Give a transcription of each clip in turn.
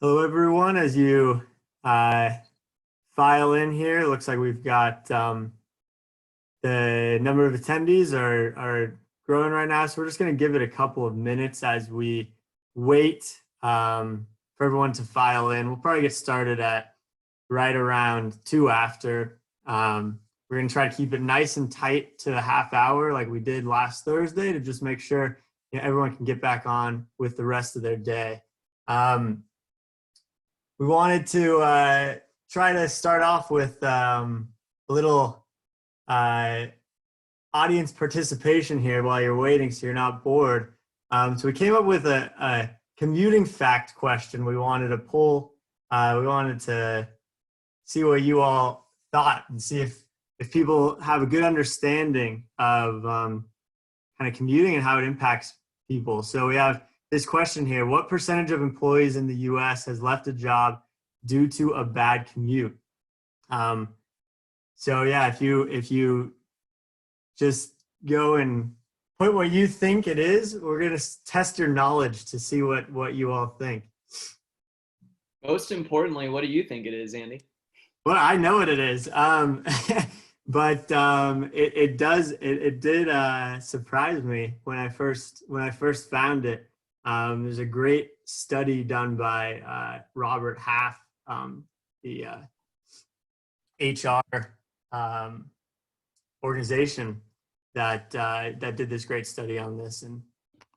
Hello, everyone. As you uh, file in here, it looks like we've got the number of attendees are growing right now. So we're just going to give it a couple of minutes as we wait for everyone to file in. We'll probably get started at right around 2 after. We're going to try to keep it nice and tight to the half hour like we did last Thursday to just make sure everyone can get back on with the rest of their day. We wanted to try to start off with a little audience participation here while you're waiting so you're not bored. So we came up with a commuting fact question we wanted to pull. We wanted to see what you all thought and see if people have a good understanding of kind of commuting and how it impacts people. So we have this question here: what percentage of employees in the US has left a job due to a bad commute? So yeah, if you just go and put what you think it is, we're going to test your knowledge to see what you all think. Most importantly, what do you think it is, Andy? Well, I know what it is. But it did surprise me when I first found it. There's a great study done by Robert Half, the HR organization that did this great study on this, and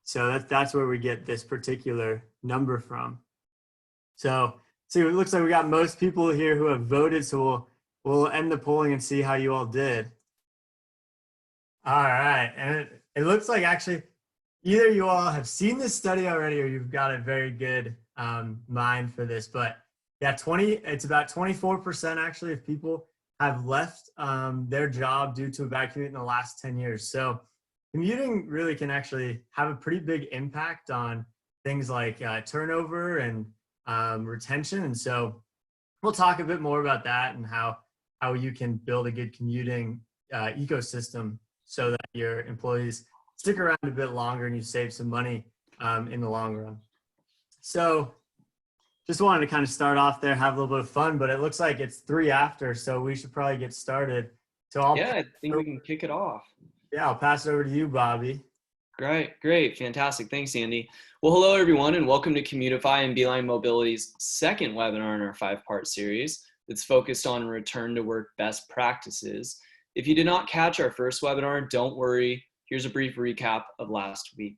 so that's where we get this particular number from. So it looks like we got most people here who have voted. So we'll end the polling and see how you all did. All right, and it looks like actually either you all have seen this study already or you've got a very good mind for this. But yeah, it's about 24% actually of people have left their job due to a bad commute in the last 10 years. So commuting really can actually have a pretty big impact on things like turnover and retention. And so we'll talk a bit more about that and how you can build a good commuting ecosystem so that your employees stick around a bit longer and you save some money in the long run. So just wanted to kind of start off there, have a little bit of fun, but it looks like it's 3 after, so we should probably get started. So I think we can kick it off. Yeah, I'll pass it over to you, Bobby. Great, fantastic. Thanks, Andy. Well, hello, everyone, and welcome to Commutifi and Beeline Mobility's second webinar in our 5-part series that's focused on return to work best practices. If you did not catch our first webinar, don't worry. Here's a brief recap of last week.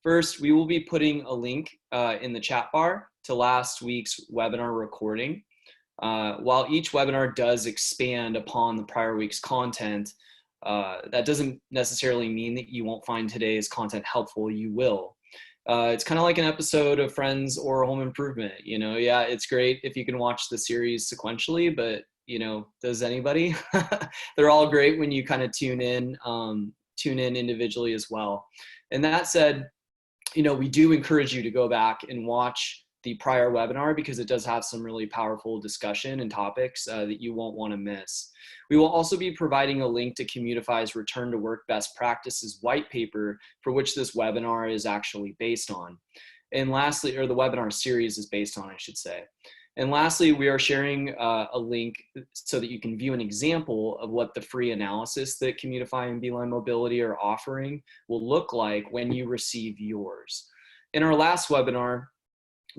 First, we will be putting a link in the chat bar to last week's webinar recording. While each webinar does expand upon the prior week's content, that doesn't necessarily mean that you won't find today's content helpful. You will. It's kind of like an episode of Friends or Home Improvement. Yeah, it's great if you can watch the series sequentially, but does anybody? They're all great when you kind of tune in individually as well. And that said, we do encourage you to go back and watch the prior webinar because it does have some really powerful discussion and topics that you won't want to miss. We will also be providing a link to Commutifi's Return to Work Best Practices white paper, for which this webinar is actually based on. And lastly, or the webinar series is based on, I should say. And lastly, we are sharing a link so that you can view an example of what the free analysis that Commutify and Beeline Mobility are offering will look like when you receive yours. In our last webinar,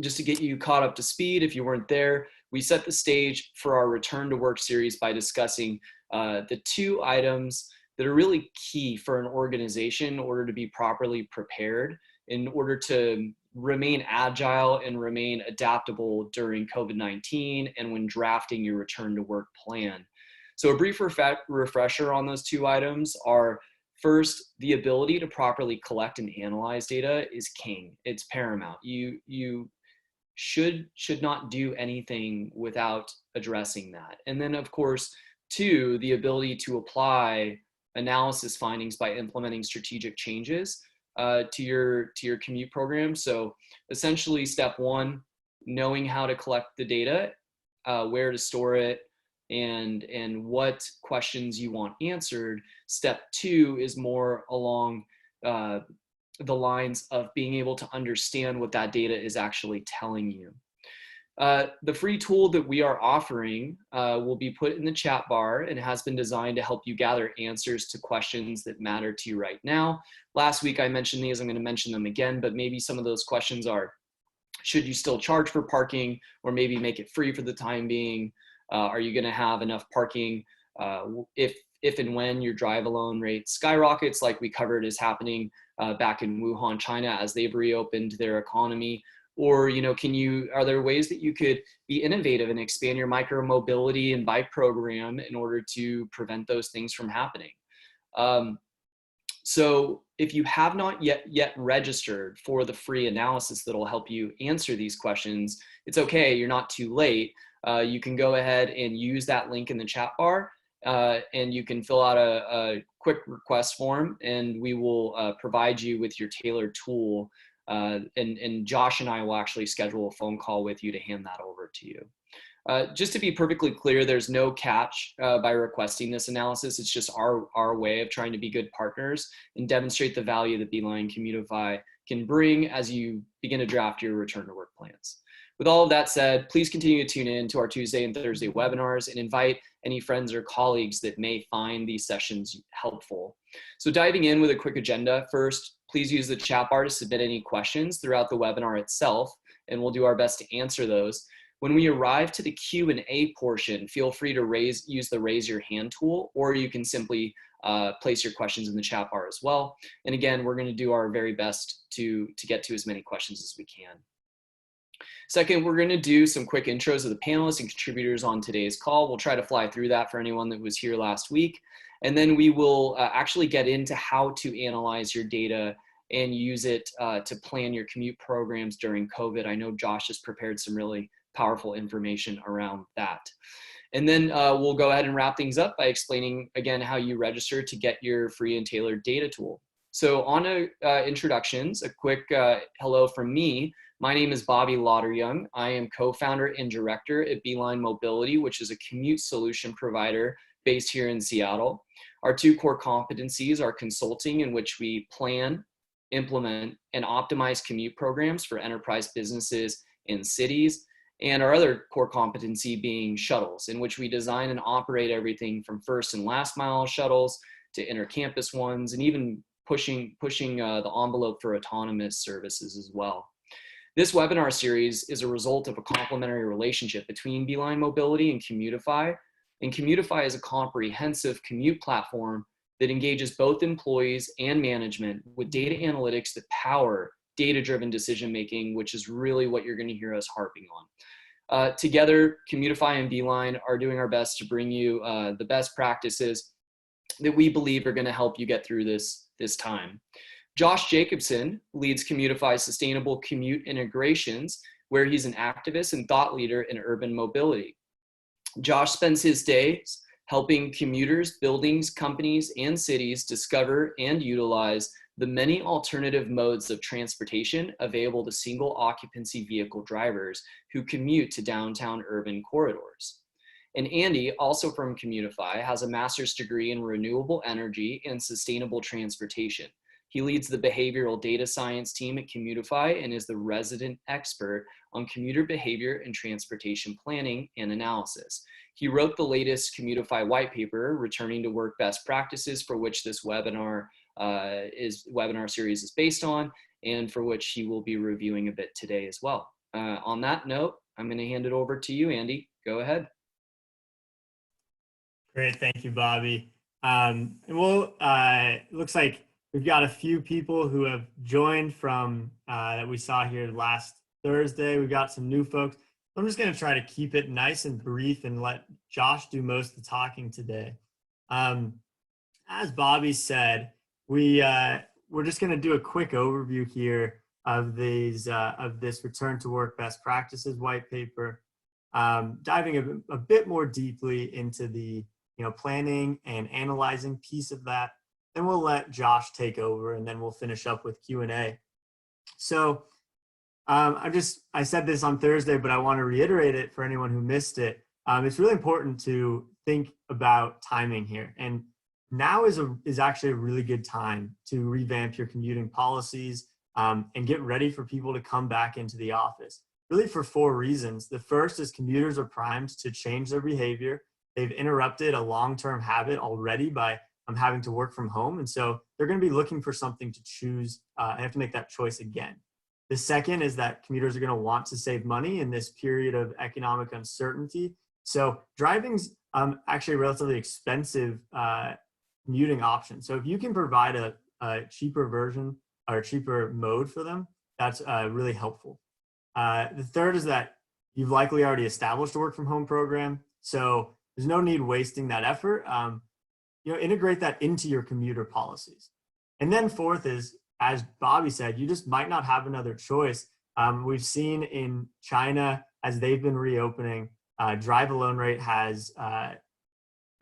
just to get you caught up to speed, if you weren't there, we set the stage for our Return to Work series by discussing the 2 items that are really key for an organization in order to be properly prepared, in order to remain agile and remain adaptable during COVID-19 and when drafting your return to work plan. So a brief refresher on those 2 items are: first, the ability to properly collect and analyze data is king. It's paramount. You should not do anything without addressing that. And then, of course, 2, the ability to apply analysis findings by implementing strategic changes to your commute program. So essentially, step 1, knowing how to collect the data, where to store it, and what questions you want answered. Step 2 is more along the lines of being able to understand what that data is actually telling you. The free tool that we are offering will be put in the chat bar and has been designed to help you gather answers to questions that matter to you right now. Last week I mentioned these, I'm going to mention them again, but maybe some of those questions are, should you still charge for parking or maybe make it free for the time being? Are you going to have enough parking if and when your drive alone rate skyrockets like we covered is happening back in Wuhan, China, as they've reopened their economy? Or, are there ways that you could be innovative and expand your micro mobility and bike program in order to prevent those things from happening? So if you have not yet registered for the free analysis that'll help you answer these questions, it's okay, you're not too late. You can go ahead and use that link in the chat bar and you can fill out a quick request form and we will provide you with your tailored tool. And Josh and I will actually schedule a phone call with you to hand that over to you. Just to be perfectly clear, there's no catch by requesting this analysis. It's just our way of trying to be good partners and demonstrate the value that Beeline Commutifi can bring as you begin to draft your return to work plans. With all of that said, please continue to tune in to our Tuesday and Thursday webinars and invite any friends or colleagues that may find these sessions helpful. So diving in with a quick agenda, first, please use the chat bar to submit any questions throughout the webinar itself, and we'll do our best to answer those. When we arrive to the Q&A portion, feel free to use the raise your hand tool, or you can simply place your questions in the chat bar as well. And again, we're going to do our very best to get to as many questions as we can. Second, we're going to do some quick intros of the panelists and contributors on today's call. We'll try to fly through that for anyone that was here last week. And then we will actually get into how to analyze your data and use it to plan your commute programs during COVID. I know Josh has prepared some really powerful information around that. And then we'll go ahead and wrap things up by explaining again how you register to get your free and tailored data tool. So on to introductions, a quick hello from me. My name is Bobby Lauderyoung. I am co-founder and director at Beeline Mobility, which is a commute solution provider based here in Seattle. Our two core competencies are consulting, in which we plan, implement, and optimize commute programs for enterprise businesses and cities. And our other core competency being shuttles, in which we design and operate everything from first and last mile shuttles to intercampus ones, and even pushing the envelope for autonomous services as well. This webinar series is a result of a complementary relationship between Beeline Mobility and Commutifi. And Commutifi is a comprehensive commute platform that engages both employees and management with data analytics that power data-driven decision-making, which is really what you're going to hear us harping on. Together, Commutifi and Beeline are doing our best to bring you the best practices that we believe are going to help you get through this time. Josh Jacobson leads Commutifi's sustainable commute integrations, where he's an activist and thought leader in urban mobility. Josh spends his days helping commuters, buildings, companies, and cities discover and utilize the many alternative modes of transportation available to single occupancy vehicle drivers who commute to downtown urban corridors. And Andy, also from Commutifi, has a master's degree in renewable energy and sustainable transportation. He leads the behavioral data science team at Commutifi and is the resident expert on commuter behavior and transportation planning and analysis. He wrote the latest Commutifi white paper, Returning to Work Best Practices, for which this webinar series is based on, and for which he will be reviewing a bit today as well. On that note, I'm going to hand it over to you, Andy. Go ahead. Great, thank you, Bobby. It looks like we've got a few people who have joined from that we saw here last Thursday. We've got some new folks. I'm just going to try to keep it nice and brief and let Josh do most of the talking today. As Bobby said, we're just going to do a quick overview here of this Return to Work Best Practices white paper, diving a bit more deeply into the planning and analyzing piece of that. Then we'll let Josh take over, and then we'll finish up with Q&A. So I said this on Thursday, but I want to reiterate it for anyone who missed it. It's really important to think about timing here. And now is actually a really good time to revamp your commuting policies and get ready for people to come back into the office. really for 4 reasons. The first is commuters are primed to change their behavior. They've interrupted a long-term habit already by having to work from home. And so they're going to be looking for something to choose and have to make that choice again. The second is that commuters are going to want to save money in this period of economic uncertainty. So driving's actually a relatively expensive commuting option. So if you can provide a cheaper version or a cheaper mode for them, that's really helpful. The third is that you've likely already established a work from home program. So there's no need wasting that effort. Integrate that into your commuter policies. And then fourth is, as Bobby said, you just might not have another choice. We've seen in China, as they've been reopening, drive alone rate has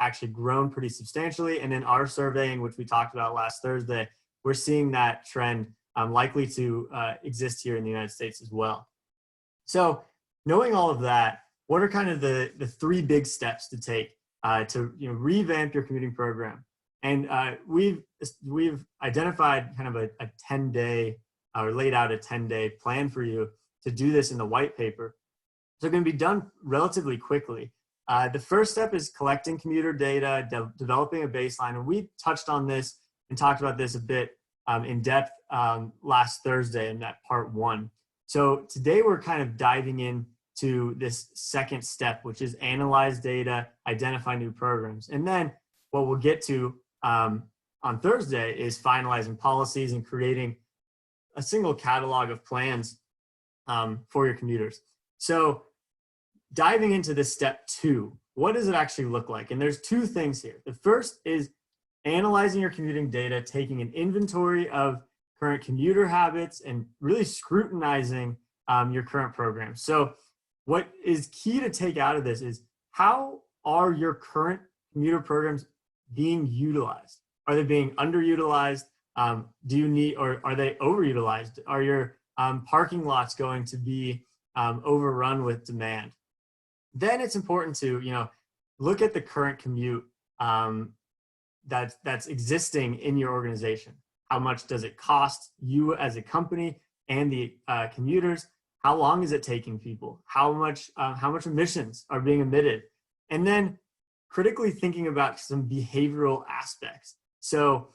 actually grown pretty substantially. And in our surveying, which we talked about last Thursday, we're seeing that trend likely to exist here in the United States as well. So knowing all of that, what are kind of the 3 big steps to take to revamp your commuting program? And we've identified kind of a 10-day or laid out a 10-day plan for you to do this in the white paper. So it's going to be done relatively quickly. The first step is collecting commuter data, developing a baseline. And we touched on this and talked about this a bit in depth last Thursday in that part 1. So today we're kind of diving in to this second step, which is analyze data, identify new programs. And then what we'll get to on Thursday is finalizing policies and creating a single catalog of plans for your commuters. So diving into this step 2, what does it actually look like? And there's 2 things here. The first is analyzing your commuting data, taking an inventory of current commuter habits and really scrutinizing your current program. So what is key to take out of this is, how are your current commuter programs being utilized? Are they being underutilized? Do you need, or are they overutilized? Are your parking lots going to be overrun with demand? Then it's important to look at the current commute that's existing in your organization. How much does it cost you as a company and the commuters? How long is it taking people? How much emissions are being emitted? And then critically thinking about some behavioral aspects. So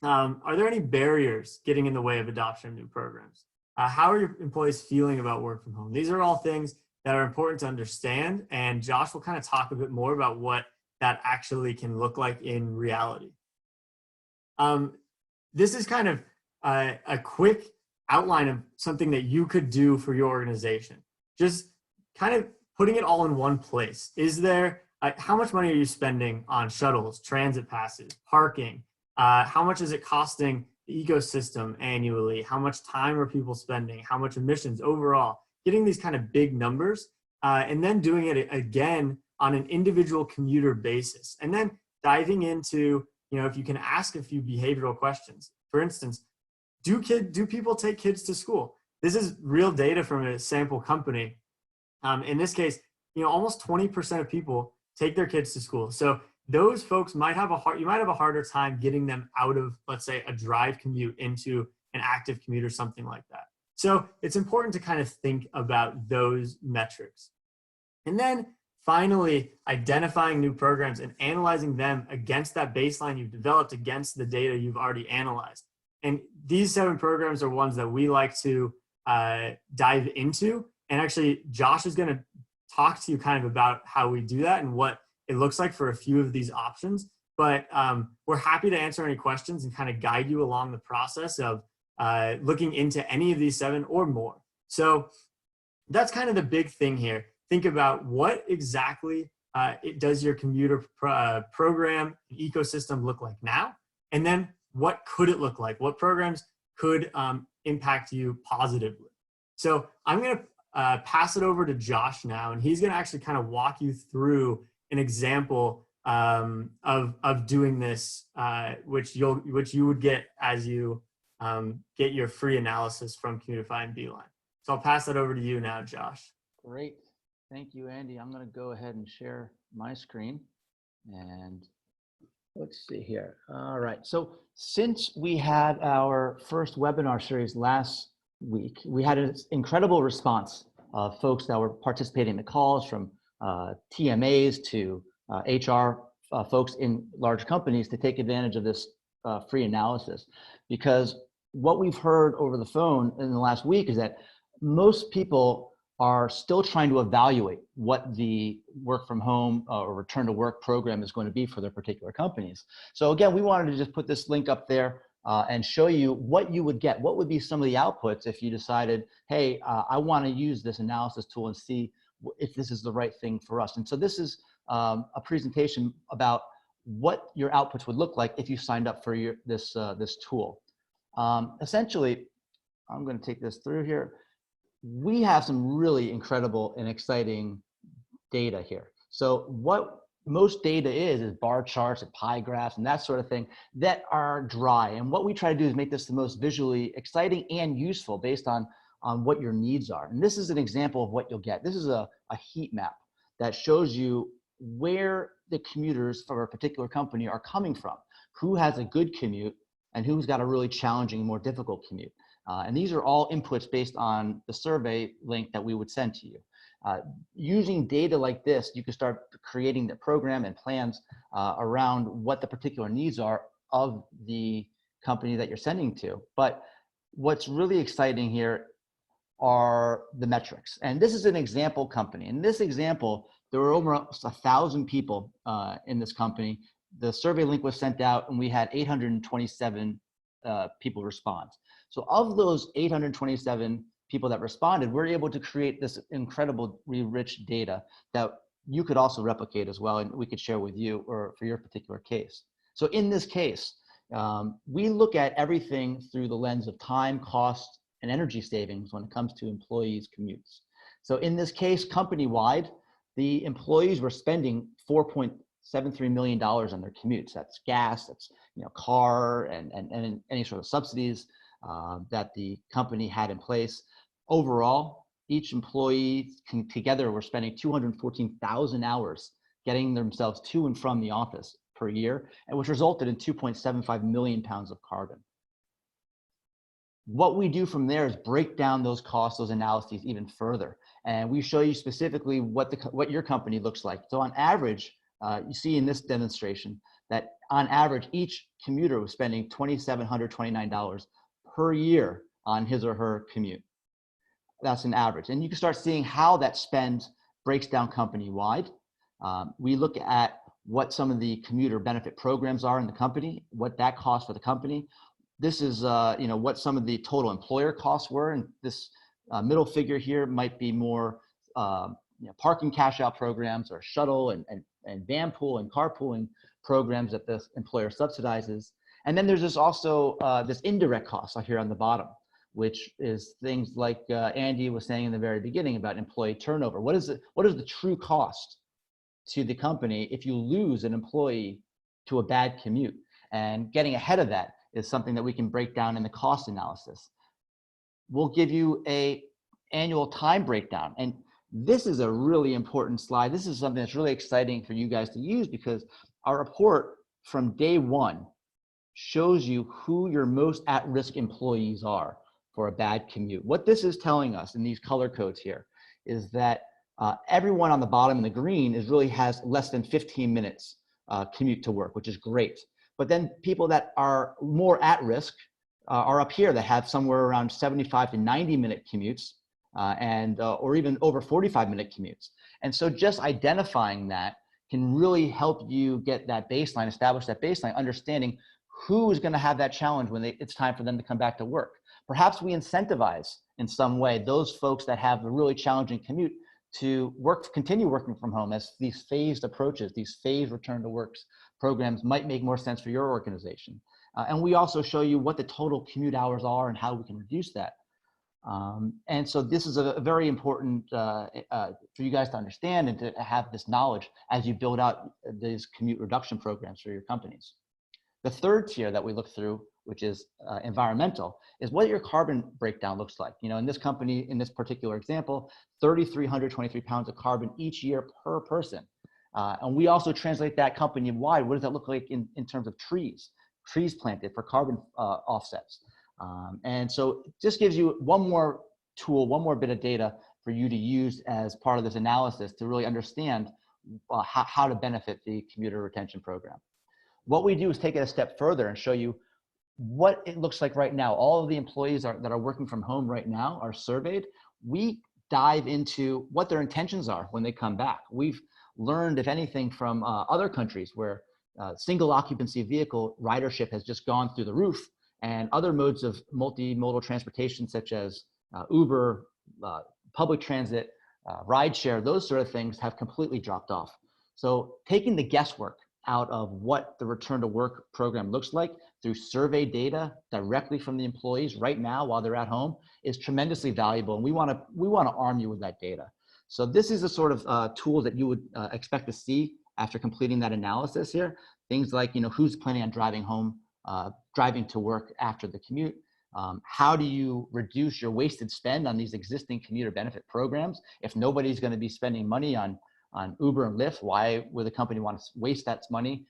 are there any barriers getting in the way of adoption of new programs? How are your employees feeling about work from home? These are all things that are important to understand. And Josh will kind of talk a bit more about what that actually can look like in reality. This is kind of a quick outline of something that you could do for your organization. Just kind of putting it all in one place. Is there, how much money are you spending on shuttles, transit passes, parking? How much is it costing the ecosystem annually? How much time are people spending? How much emissions overall? Getting these kind of big numbers and then doing it again on an individual commuter basis. And then diving into, if you can ask a few behavioral questions. For instance, do people take kids to school? This is real data from a sample company. In this case, almost 20% of people take their kids to school. So those folks might have you might have a harder time getting them out of, let's say, a drive commute into an active commute or something like that. So it's important to kind of think about those metrics. And then finally, identifying new programs and analyzing them against that baseline you've developed, against the data you've already analyzed. And these 7 programs are ones that we like to dive into. And actually, Josh is going to talk to you kind of about how we do that and what it looks like for a few of these options. But we're happy to answer any questions and kind of guide you along the process of looking into any of these 7 or more. So that's kind of the big thing here. Think about what exactly does your commuter program ecosystem look like now, and then what could it look like? What programs could impact you positively? So I'm going to pass it over to Josh now, and he's going to actually kind of walk you through an example of doing this, which you would get as you get your free analysis from Commutifi and Beeline. So I'll pass that over to you now, Josh. Great. Thank you, Andy. I'm going to go ahead and share my screen. And let's see here. All right. So since we had our first webinar series last week, we had an incredible response folks that were participating in the calls, from TMAs to HR folks in large companies, to take advantage of this free analysis. Because what we've heard over the phone in the last week is that most people are still trying to evaluate what the work from home or return to work program is going to be for their particular companies. So again, we wanted to just put this link up there and show you what you would get. What would be some of the outputs if you decided, hey, I want to use this analysis tool and see if this is the right thing for us. And so this is a presentation about what your outputs would look like if you signed up for this tool. Essentially, I'm going to take this through here. We have some really incredible and exciting data here. So what most data is bar charts and pie graphs and that sort of thing that are dry. And what we try to do is make this the most visually exciting and useful based on what your needs are. And this is an example of what you'll get. This is a heat map that shows you where the commuters for a particular company are coming from, who has a good commute and who's got a really challenging, more difficult commute. And these are all inputs based on the survey link that we would send to you. Using data like this, you can start creating the program and plans around what the particular needs are of the company that you're sending to. But what's really exciting here are the metrics. And this is an example company. In this example, there were over 1,000 people in this company. The survey link was sent out and we had 827 people respond. So of those 827 people that responded, we're able to create this incredibly rich data that you could also replicate as well, and we could share with you or for your particular case. So in this case, we look at everything through the lens of time, cost, and energy savings when it comes to employees' commutes. So in this case, company-wide, the employees were spending $4.73 million on their commutes. That's gas, that's car, and any sort of subsidies that the company had in place. Overall, each employee together were spending 214,000 hours getting themselves to and from the office per year, and which resulted in 2.75 million pounds of carbon. What we do from there is break down those costs, those analyses even further, and we show you specifically what your company looks like. So on average, you see in this demonstration that on average, each commuter was spending $2,729 per year on his or her commute. That's an average. And you can start seeing how that spend breaks down company-wide. We look at what some of the commuter benefit programs are in the company, what that costs for the company. This is what some of the total employer costs were. And this middle figure here might be more parking cash out programs or shuttle and van pool and carpooling programs that the employer subsidizes. And then there's also this indirect cost here on the bottom, which is things like Andy was saying in the very beginning about employee turnover. What is the true cost to the company if you lose an employee to a bad commute? And getting ahead of that is something that we can break down in the cost analysis. We'll give you an annual time breakdown. And this is a really important slide. This is something that's really exciting for you guys to use because our report from day one shows you who your most at-risk employees are for a bad commute. What this is telling us in these color codes here is that everyone on the bottom in the green really has less than 15 minutes commute to work, which is great. But then people that are more at risk are up here that have somewhere around 75 to 90-minute commutes or even over 45-minute commutes. And so just identifying that can really help you get that baseline, establish that baseline, understanding who is going to have that challenge when it's time for them to come back to work. Perhaps we incentivize in some way those folks that have a really challenging commute to continue working from home, as these phased approaches, these phased return to works programs might make more sense for your organization. And we also show you what the total commute hours are and how we can reduce that. And so this is a very important for you guys to understand and to have this knowledge as you build out these commute reduction programs for your companies. The third tier that we look through, which is environmental, is what your carbon breakdown looks like. In this company, in this particular example, 3,323 pounds of carbon each year per person. And we also translate that company-wide. What does that look like in terms of trees planted for carbon offsets? And so it just gives you one more tool, one more bit of data for you to use as part of this analysis to really understand how to benefit the commuter retention program. What we do is take it a step further and show you what it looks like right now. All of the employees that are working from home right now are surveyed. We dive into what their intentions are when they come back. We've learned, if anything, from other countries where single occupancy vehicle ridership has just gone through the roof, and other modes of multimodal transportation such as Uber, public transit, rideshare, those sort of things have completely dropped off. So taking the guesswork out of what the return to work program looks like through survey data directly from the employees right now while they're at home is tremendously valuable. And we want to arm you with that data. So this is the sort of tool that you would expect to see after completing that analysis here. Things like, who's planning on driving home, driving to work after the commute. How do you reduce your wasted spend on these existing commuter benefit programs? If nobody's going to be spending money on Uber and Lyft, why would the company want to waste that money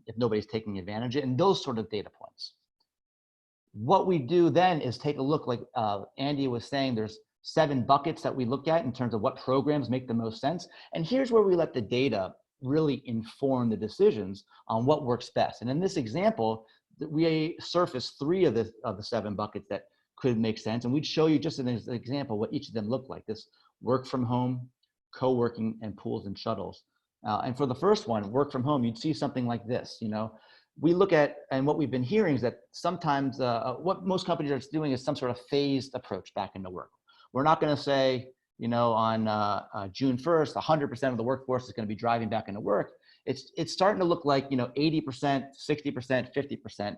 if nobody's taking advantage of it? And those sort of data points. What we do then is take a look, like Andy was saying, there's 7 buckets that we look at in terms of what programs make the most sense. And here's where we let the data really inform the decisions on what works best. And in this example, we surface 3 of the 7 buckets that could make sense. And we'd show you just an example what each of them look like. This work from home, co-working, and pools and shuttles. And for the first one, work from home, you'd see something like this. We look at, and what we've been hearing is that sometimes what most companies are doing is some sort of phased approach back into work. We're not going to say, on June 1st, 100% of the workforce is going to be driving back into work. It's starting to look like, 80%, 60%, 50%.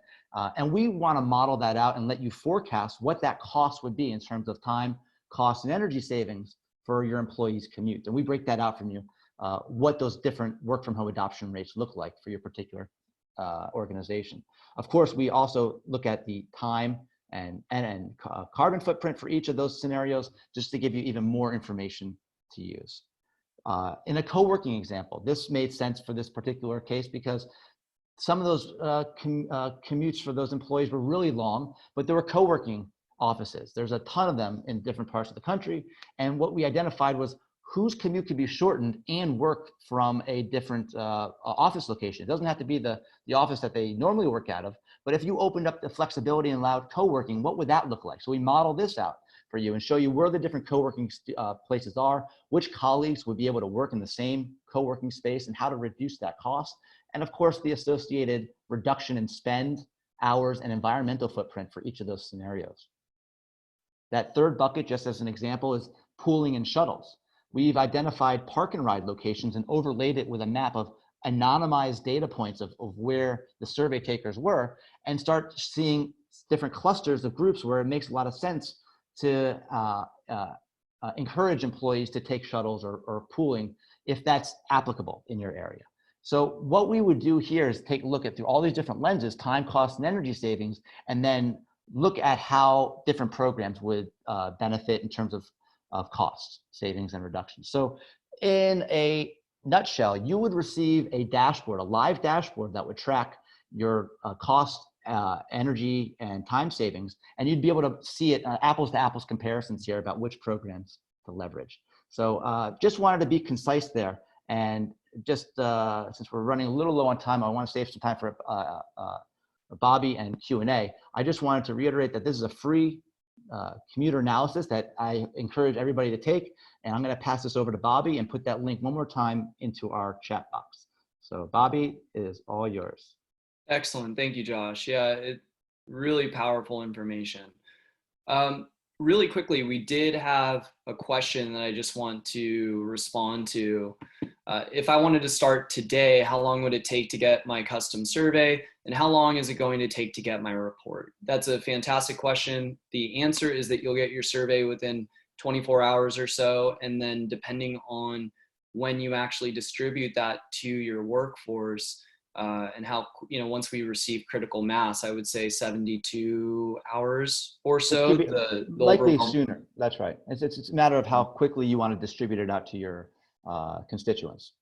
And we want to model that out and let you forecast what that cost would be in terms of time, cost, and energy savings for your employees' commute. And we break that out from you, what those different work from home adoption rates look like for your particular organization. Of course, we also look at the time and carbon footprint for each of those scenarios, just to give you even more information to use. In a co-working example, this made sense for this particular case because some of those commutes for those employees were really long, but there were co-working offices. There's a ton of them in different parts of the country. And what we identified was whose commute could be shortened and work from a different office location. It doesn't have to be the office that they normally work out of, but if you opened up the flexibility and allowed co-working, what would that look like? So we model this out for you and show you where the different co-working places are, which colleagues would be able to work in the same co-working space, and how to reduce that cost. And of course, the associated reduction in spend, hours, and environmental footprint for each of those scenarios. That third bucket, just as an example, is pooling and shuttles. We've identified park and ride locations and overlaid it with a map of anonymized data points of where the survey takers were, and start seeing different clusters of groups where it makes a lot of sense to encourage employees to take shuttles or pooling if that's applicable in your area. So what we would do here is take a look at through all these different lenses, time, cost, and energy savings, and then look at how different programs would benefit in terms of costs, savings, and reductions. So in a nutshell, you would receive a dashboard, a live dashboard that would track your cost, energy, and time savings, and you'd be able to see it apples to apples comparisons here about which programs to leverage. So just wanted to be concise there, and just since we're running a little low on time, I want to save some time for Bobby and Q&A. I just wanted to reiterate that this is a free commuter analysis that I encourage everybody to take, and I'm going to pass this over to Bobby and put that link one more time into our chat box. So Bobby, it is all yours. Excellent. Thank you, Josh. Yeah, really powerful information. Really quickly, we did have a question that I just want to respond to. If I wanted to start today, how long would it take to get my custom survey? And how long is it going to take to get my report? That's a fantastic question. The answer is that you'll get your survey within 24 hours or so. And then depending on when you actually distribute that to your workforce, and how, once we receive critical mass, I would say 72 hours or so. Likely sooner. That's right. It's a matter of how quickly you want to distribute it out to your constituents.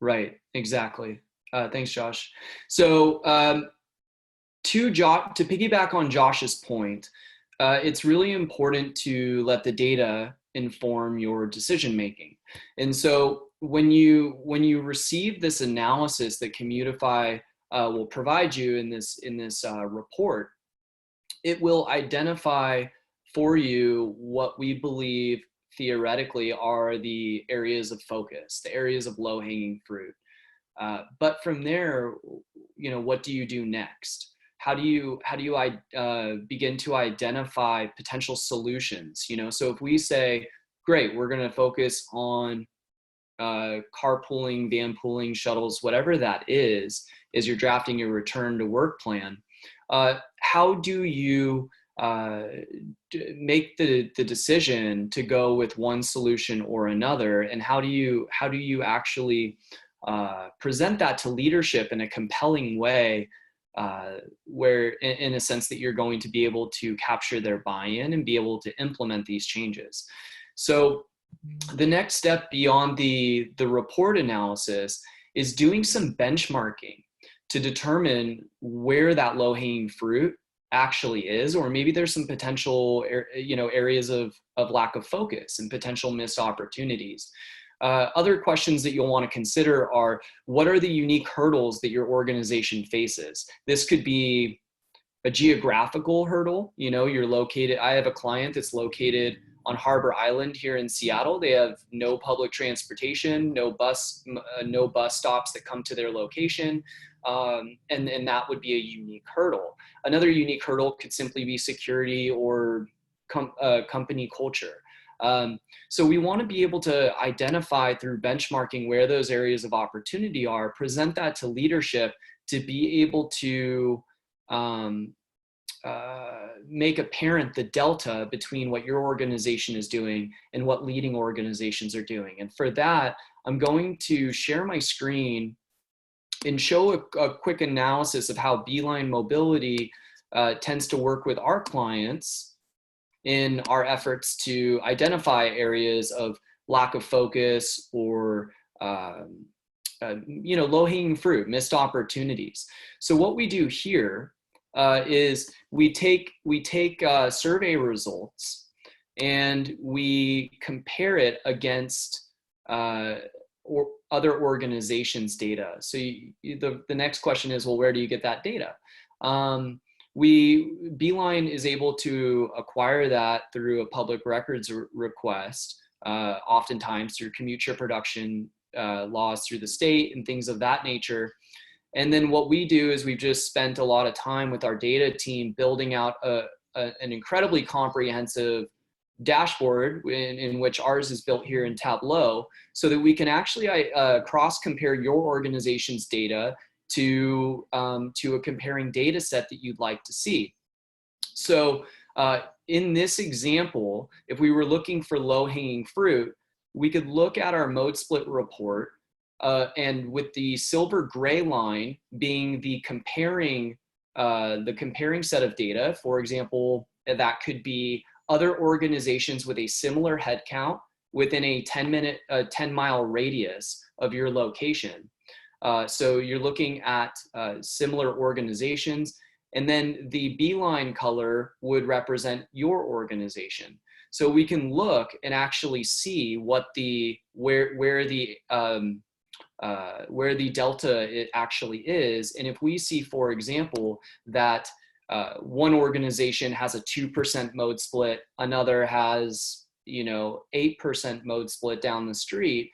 Right. Exactly. Thanks, Josh. So to piggyback on Josh's point, it's really important to let the data inform your decision making. And so when you receive this analysis that Commutify will provide you in this report, it will identify for you what we believe theoretically are the areas of focus, the areas of low-hanging fruit. But from there, what do you do next? How do you begin to identify potential solutions? So if we say, great, we're going to focus on carpooling, van pooling, shuttles, whatever that is, as you're drafting your return to work plan, how do you make the decision to go with one solution or another, and how do you actually present that to leadership in a compelling way, where in a sense that you're going to be able to capture their buy-in and be able to implement these changes. So the next step beyond the report analysis is doing some benchmarking to determine where that low-hanging fruit actually is, or maybe there's some potential areas of lack of focus and potential missed opportunities. Other questions that you'll want to consider are, what are the unique hurdles that your organization faces? This could be a geographical hurdle. You're located, I have a client that's located on Harbor Island here in Seattle. They have no public transportation, no bus stops that come to their location. And that would be a unique hurdle. Another unique hurdle could simply be security or company culture. So we want to be able to identify through benchmarking where those areas of opportunity are, present that to leadership to be able to make apparent the delta between what your organization is doing and what leading organizations are doing. And for that, I'm going to share my screen and show a quick analysis of how Beeline Mobility tends to work with our clients in our efforts to identify areas of lack of focus or low-hanging fruit, missed opportunities. So what we do here is we take survey results and we compare it against or other organizations' data. So the next question is, well, where do you get that data? Beeline is able to acquire that through a public records request, oftentimes through commute share production laws through the state and things of that nature. And then what we do is we've just spent a lot of time with our data team building out an incredibly comprehensive dashboard in which ours is built here in Tableau, so that we can actually cross-compare your organization's data to a comparing data set that you'd like to see. So in this example, if we were looking for low-hanging fruit, we could look at our mode split report, and with the silver gray line being the comparing set of data. For example, that could be other organizations with a similar headcount within a 10-mile radius of your location. So you're looking at similar organizations, and then the Beeline color would represent your organization. So we can look and actually see what where the delta it actually is. And if we see, for example, that one organization has a 2% mode split, another has 8% mode split down the street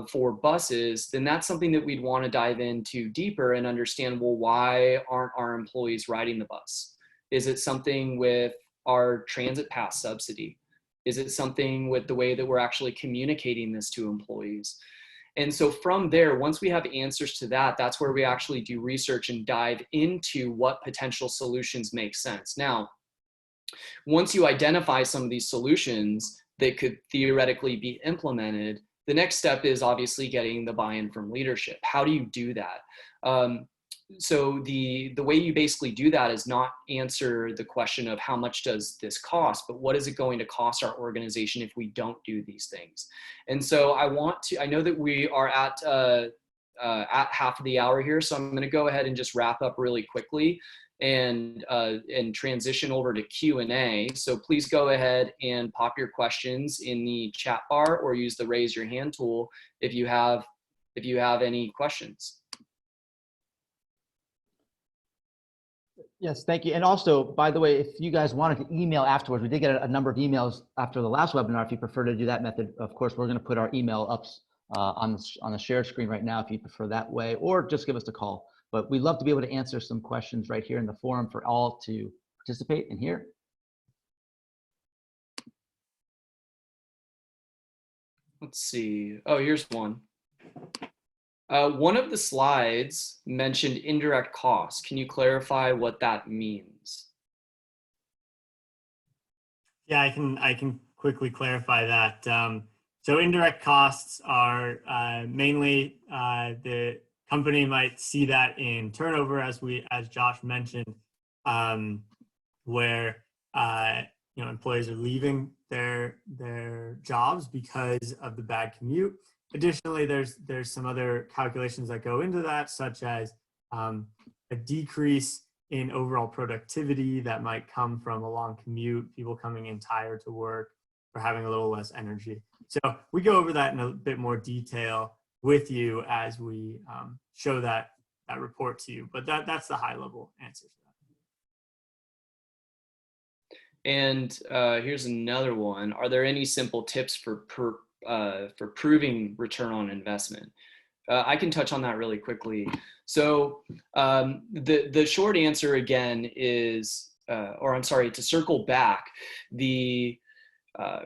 for buses, then that's something that we'd want to dive into deeper and understand, well, why aren't our employees riding the bus? Is it something with our transit pass subsidy? Is it something with the way that we're actually communicating this to employees? And so from there, once we have answers to that, that's where we actually do research and dive into what potential solutions make sense. Now, once you identify some of these solutions that could theoretically be implemented, the next step is obviously getting the buy-in from leadership. How do you do that? So the way you basically do that is not answer the question of how much does this cost, but what is it going to cost our organization if we don't do these things? And so I know that we are at half of the hour here, so I'm going to go ahead and just wrap up really quickly and transition over to Q&A. So please go ahead and pop your questions in the chat bar or use the raise your hand tool if you have any questions. Yes, thank you. And also, by the way, if you guys wanted to email afterwards, we did get a number of emails after the last webinar. If you prefer to do that method, of course, we're going to put our email up on the share screen right now if you prefer that way, or just give us a call. But we'd love to be able to answer some questions right here in the forum for all to participate and hear. Let's see. Oh, here's one. One of the slides mentioned indirect costs. Can you clarify what that means? Yeah, I can quickly clarify that. So indirect costs are mainly the company might see that in turnover, as Josh mentioned, where employees are leaving their jobs because of the bad commute. Additionally, there's some other calculations that go into that, such as a decrease in overall productivity that might come from a long commute, people coming in tired to work or having a little less energy. So we go over that in a bit more detail with you as we show that report to you. But that's the high level answer to that. And here's another one. Are there any simple tips for proving return on investment? I can touch on that really quickly. So the short answer again is, to circle back, the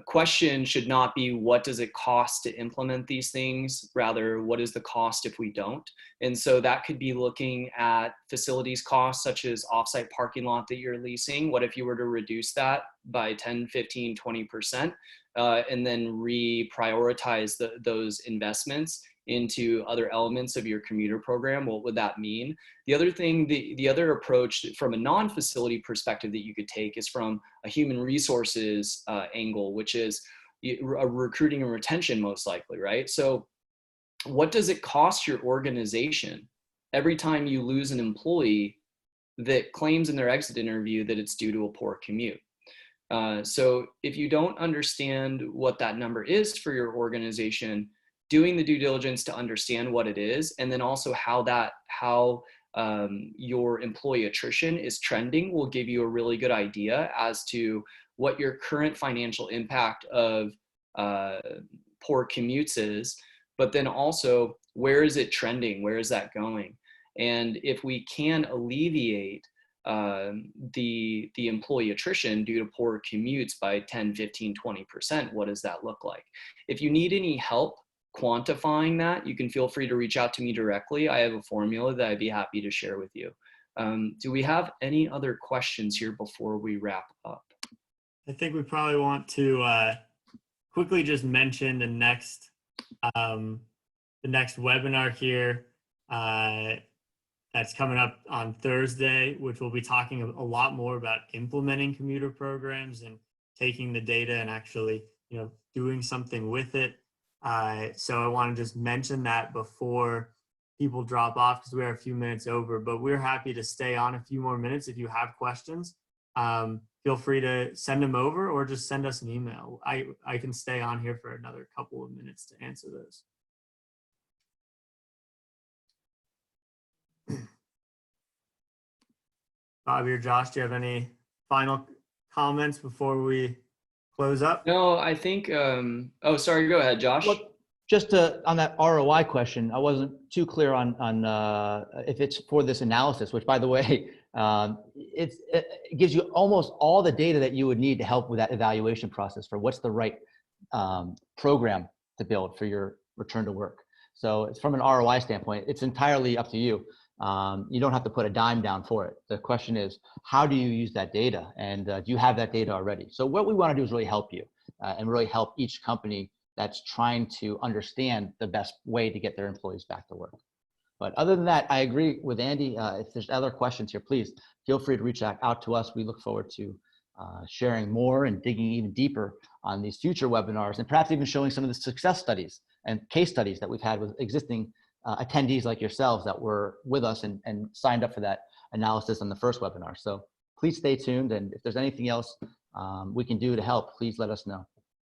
question should not be what does it cost to implement these things, rather what is the cost if we don't. And so that could be looking at facilities costs such as offsite parking lot that you're leasing. What if you were to reduce that by 10, 15, 20% and then reprioritize those investments into other elements of your commuter program? What would that mean? The other thing, the other approach from a non-facility perspective that you could take is from a human resources angle, which is recruiting and retention most likely, right? So what does it cost your organization every time you lose an employee that claims in their exit interview that it's due to a poor commute? So if you don't understand what that number is for your organization, doing the due diligence to understand what it is, and then also how your employee attrition is trending will give you a really good idea as to what your current financial impact of poor commutes is, but then also where is it trending, where is that going? And if we can alleviate the employee attrition due to poor commutes by 10, 15, 20%, what does that look like? If you need any help quantifying that, you can feel free to reach out to me directly. I have a formula that I'd be happy to share with you. Do we have any other questions here before we wrap up? I think we probably want to quickly just mention the next webinar here that's coming up on Thursday, which will be talking a lot more about implementing commuter programs and taking the data and actually doing something with it. So I want to just mention that before people drop off, because we are a few minutes over, but we're happy to stay on a few more minutes. If you have questions, feel free to send them over or just send us an email. I can stay on here for another couple of minutes to answer those. Bobby or Josh, do you have any final comments before we close up? No, I think, oh, sorry, go ahead, Josh. Well, just on that ROI question, I wasn't too clear on if it's for this analysis, which by the way, it gives you almost all the data that you would need to help with that evaluation process for what's the right program to build for your return to work. So it's from an ROI standpoint, it's entirely up to you. You don't have to put a dime down for it. The question is, how do you use that data? And do you have that data already? So what we want to do is really help you and really help each company that's trying to understand the best way to get their employees back to work. But other than that, I agree with Andy. If there's other questions here, please feel free to reach out to us. We look forward to sharing more and digging even deeper on these future webinars, and perhaps even showing some of the success studies and case studies that we've had with existing attendees like yourselves that were with us and signed up for that analysis on the first webinar. So please stay tuned. And if there's anything else we can do to help, please let us know.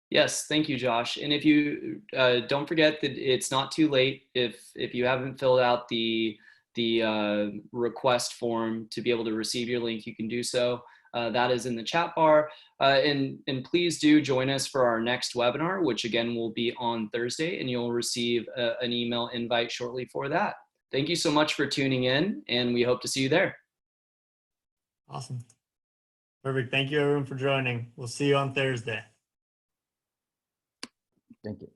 Yes, thank you, Josh. And if you don't forget that it's not too late if you haven't filled out the request form to be able to receive your link, you can do so. That is in the chat bar. And please do join us for our next webinar, which again will be on Thursday, and you'll receive an email invite shortly for that. Thank you so much for tuning in, and we hope to see you there. Awesome. Perfect. Thank you everyone for joining. We'll see you on Thursday. Thank you.